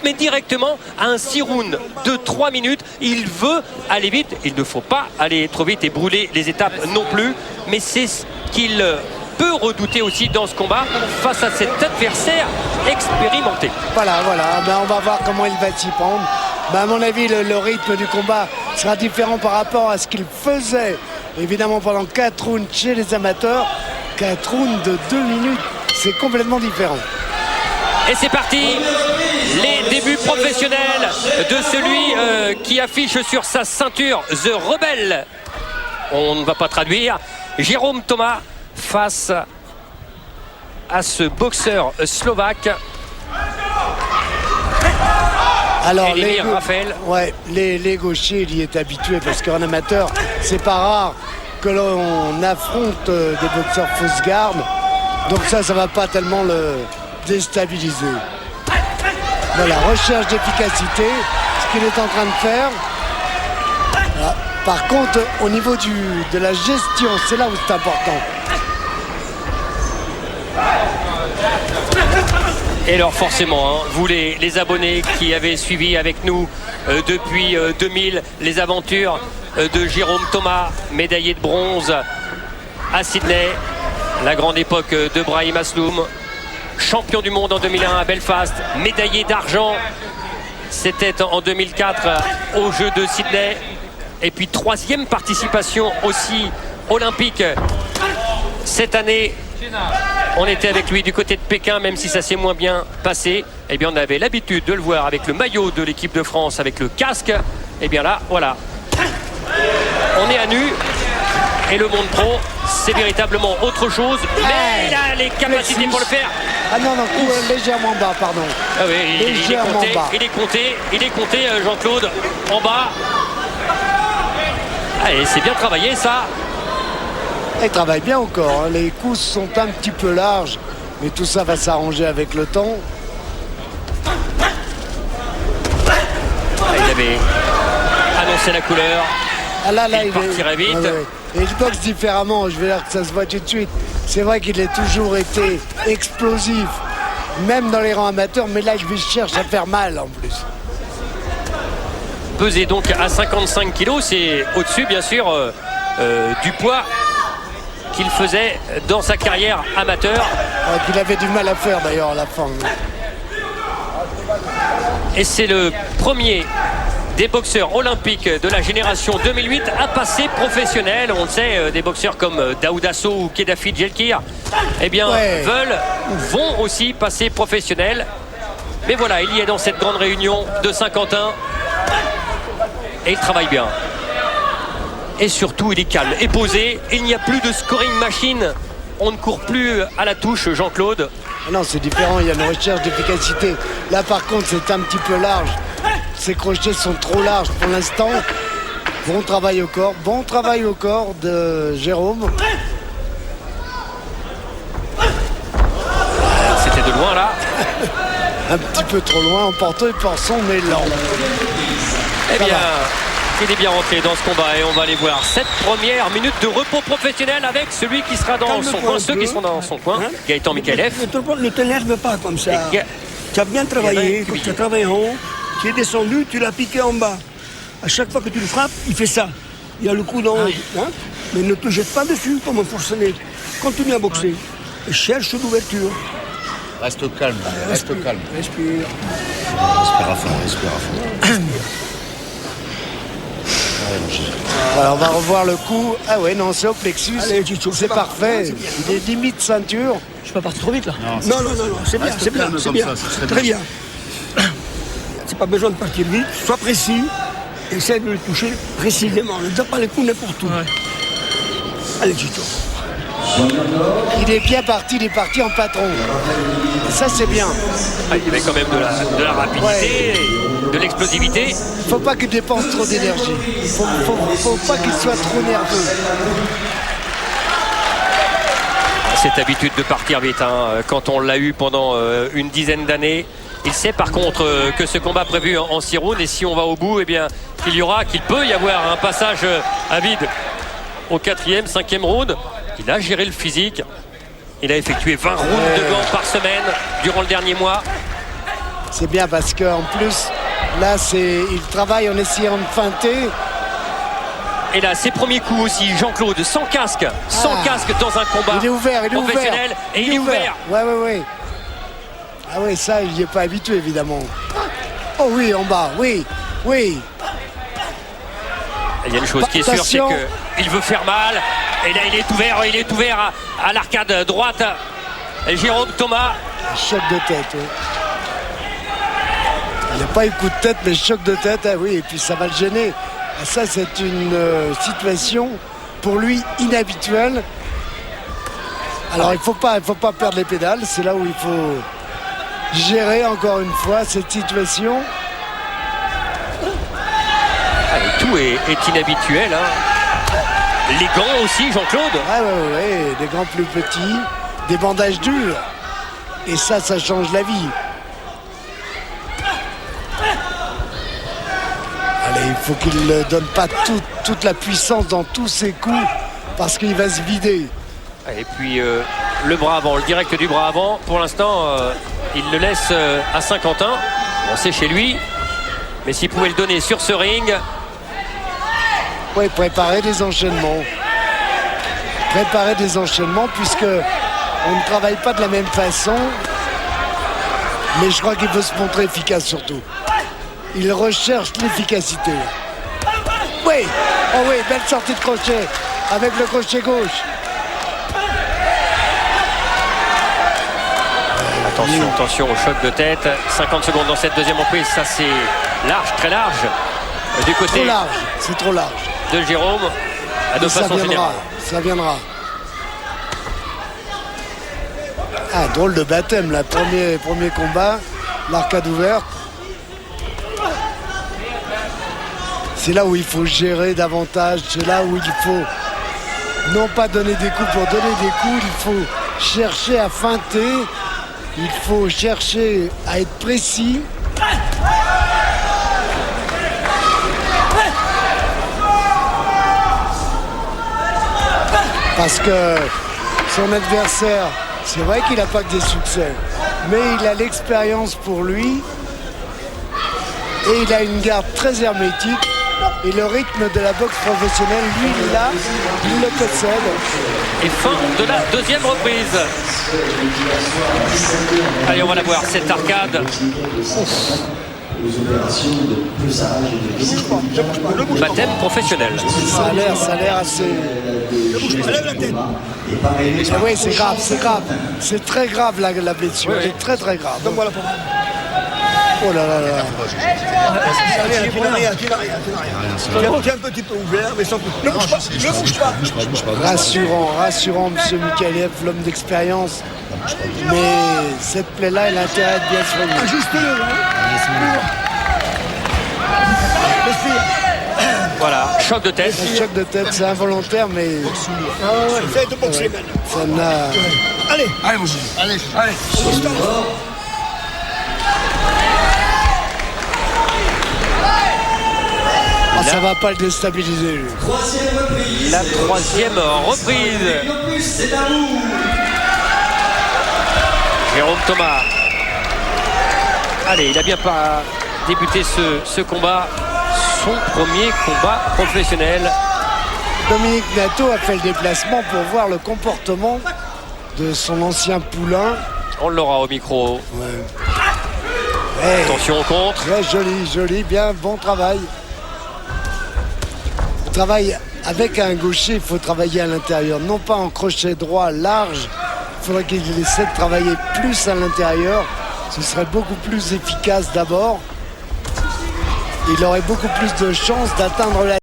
mais directement à un 6 rounds de 3 minutes. Il veut aller vite. Il ne faut pas aller trop vite et brûler les étapes non plus. Mais c'est ce qu'il peut redouter aussi dans ce combat face à cet adversaire expérimenté. Voilà, ben, on va voir comment il va s'y prendre. Ben, à mon avis, le rythme du combat sera différent par rapport à ce qu'il faisait évidemment pendant 4 rounds chez les amateurs. 4 rounds de 2 minutes, c'est complètement différent. Et c'est parti, les débuts professionnels de celui qui affiche sur sa ceinture The Rebel. On ne va pas traduire. Jérôme Thomas face à ce boxeur slovaque. Alors les gauchers, il y est habitué parce qu'en amateur, c'est pas rare que l'on affronte des boxeurs fausse garde. Donc ça va pas tellement le déstabiliser. Voilà, recherche d'efficacité, ce qu'il est en train de faire. Voilà. Par contre, au niveau de la gestion, c'est là où c'est important. Et alors forcément, hein, vous les abonnés qui avez suivi avec nous depuis 2000 les aventures de Jérôme Thomas, médaillé de bronze à Sydney, la grande époque de Brahim Asloum, champion du monde en 2001 à Belfast, médaillé d'argent, c'était en 2004 aux Jeux de Sydney, et puis 3e participation aussi olympique cette année. On était avec lui du côté de Pékin, même si ça s'est moins bien passé. Eh bien, on avait l'habitude de le voir avec le maillot de l'équipe de France, avec le casque. Eh bien là, voilà. On est à nu. Et le monde pro, c'est véritablement autre chose. Mais il a les capacités pour le faire. Ah non, légèrement bas, pardon. Ah oui, il est compté, Jean-Claude, en bas. Allez, c'est bien travaillé, ça. Il travaille bien encore, hein. Les coups sont un petit peu larges, mais tout ça va s'arranger avec le temps. Il avait annoncé la couleur. Ah là, il partirait vite. Ah ouais. Et il boxe différemment, je vais dire que ça se voit tout de suite. C'est vrai qu'il a toujours été explosif, même dans les rangs amateurs, mais là il cherche à faire mal en plus. Peser donc à 55 kilos, c'est au-dessus bien sûr du poids qu'il faisait dans sa carrière amateur. Qu'il avait du mal à faire d'ailleurs à la fin. Et c'est le premier des boxeurs olympiques de la génération 2008 à passer professionnel. On le sait, des boxeurs comme Daouda Sow ou Kedafi Djelkir, eh bien, veulent ou vont aussi passer professionnel. Mais voilà, il y est dans cette grande réunion de Saint-Quentin. Et il travaille bien. Et surtout, il est calme et posé. Il n'y a plus de scoring machine. On ne court plus à la touche, Jean-Claude. Non, c'est différent. Il y a une recherche d'efficacité. Là, par contre, c'est un petit peu large. Ces crochets sont trop larges pour l'instant. Bon travail au corps de Jérôme. C'était de loin, là. Un petit peu trop loin, en portant et par son élan. Eh bien, il est bien rentré dans ce combat et on va aller voir cette première minute de repos professionnel avec celui qui sera dans son coin, ceux qui sont dans son coin, Gaëtan Mikhaïlev. Ne t'énerve pas comme ça. Tu as bien travaillé, tu as travaillé en haut, tu es descendu, tu l'as piqué en bas. À chaque fois que tu le frappes, il fait ça. Il y a le coup d'en haut. Hein? Mais ne te jette pas dessus comme un forcené. Continue à boxer. Et cherche l'ouverture. Reste calme, reste calme. Respire. Respire à fond. Alors, on va revoir le coup. Ah ouais, non, c'est au plexus. C'est parfait. Il est limite ceinture. Je suis pas parti trop vite là. Non, c'est bien, c'est bien. Très bien. C'est pas besoin de partir vite. Sois précis. Essaie de le toucher précisément. Ne donne pas les coups n'importe où. Ouais. Allez, Tito. Il est bien parti, il est parti en patron. Ça, c'est bien. Il y avait quand même de la rapidité, de l'explosivité. Faut pas qu'il dépense trop d'énergie. Faut pas qu'il soit trop nerveux. Cette habitude de partir vite, hein, quand on l'a eu pendant une dizaine d'années. Il sait par contre que ce combat prévu en 6 rounds, et si on va au bout, eh bien, qu'il peut y avoir un passage à vide au 4e, 5e round. Il a géré le physique. Il a effectué 20 rounds de gants par semaine durant le dernier mois. C'est bien parce qu'en plus, là, il travaille en essayant de feinter. Et là, ses premiers coups aussi, Jean-Claude, sans casque dans un combat il est ouvert, professionnel. Et il est ouvert. Ouais. Ah oui, ça, il n'y est pas habitué, évidemment. Oh oui, en bas, oui. Il y a une chose qui est sûre, c'est qu'il veut faire mal. Et là, il est ouvert à l'arcade droite. Et Jérôme Thomas. Choc de tête, oui. Il n'y a pas eu coup de tête, mais choc de tête, oui. Et puis ça va le gêner. Ça, c'est une situation pour lui inhabituelle. Alors, il faut pas perdre les pédales. C'est là où il faut gérer encore une fois cette situation. Tout est inhabituel. Les gants aussi, Jean-Claude. Ouais, des gants plus petits, des bandages durs. Et ça change la vie. Allez, il faut qu'il ne donne pas toute la puissance dans tous ses coups parce qu'il va se vider. Et puis le bras avant, le direct du bras avant, pour l'instant, il le laisse à Saint-Quentin. Bon, c'est chez lui. Mais s'il pouvait le donner sur ce ring... Oui, préparer des enchaînements. Puisque on ne travaille pas de la même façon. Mais je crois qu'il veut se montrer efficace surtout. Il recherche l'efficacité. Oui, belle sortie de crochet avec le crochet gauche. Attention au choc de tête. 50 secondes dans cette deuxième reprise. Ça, c'est large, très large. Du côté c'est trop large. De Jérôme, de façon générale. Ça viendra. Ah, drôle de baptême, là. Premier combat, l'arcade ouverte. C'est là où il faut gérer davantage. C'est là où il faut non pas donner des coups pour donner des coups. Il faut chercher à feinter. Il faut chercher à être précis. Parce que son adversaire, c'est vrai qu'il n'a pas que des succès, mais il a l'expérience pour lui et il a une garde très hermétique et le rythme de la boxe professionnelle, lui, il le possède. Et fin de la deuxième reprise. Allez, on va la voir, cette arcade. Baptême professionnel. Ça a l'air assez... Oui, c'est grave. C'est très grave la blessure. Oui. C'est très grave. Donc voilà. Oh là là là. Tu n'as rien. Tu es un petit peu ouvert, mais sans... Ne bouge pas. Rassurant, monsieur Mikhaïlev, l'homme d'expérience. Mais cette plaie-là, elle a intérêt à être bien soignée. Ajuste-le, Voilà, choc de tête. Un choc de tête, c'est involontaire, mais Fais de boxer maintenant. ça n'a... Allez, ça va pas le déstabiliser, lui. La troisième reprise. Jérôme Thomas. Allez, il a bien pas débuté ce combat. Son premier combat professionnel. Dominique Nato a fait le déplacement pour voir le comportement de son ancien poulain. On l'aura au micro. Hey, Attention au contre. très joli, bien, bon travail. On travaille avec un gaucher, il faut travailler à l'intérieur, non pas en crochet droit large. Il faudrait qu'il essaie de travailler plus à l'intérieur. Ce serait beaucoup plus efficace d'abord. Il aurait beaucoup plus de chances d'atteindre la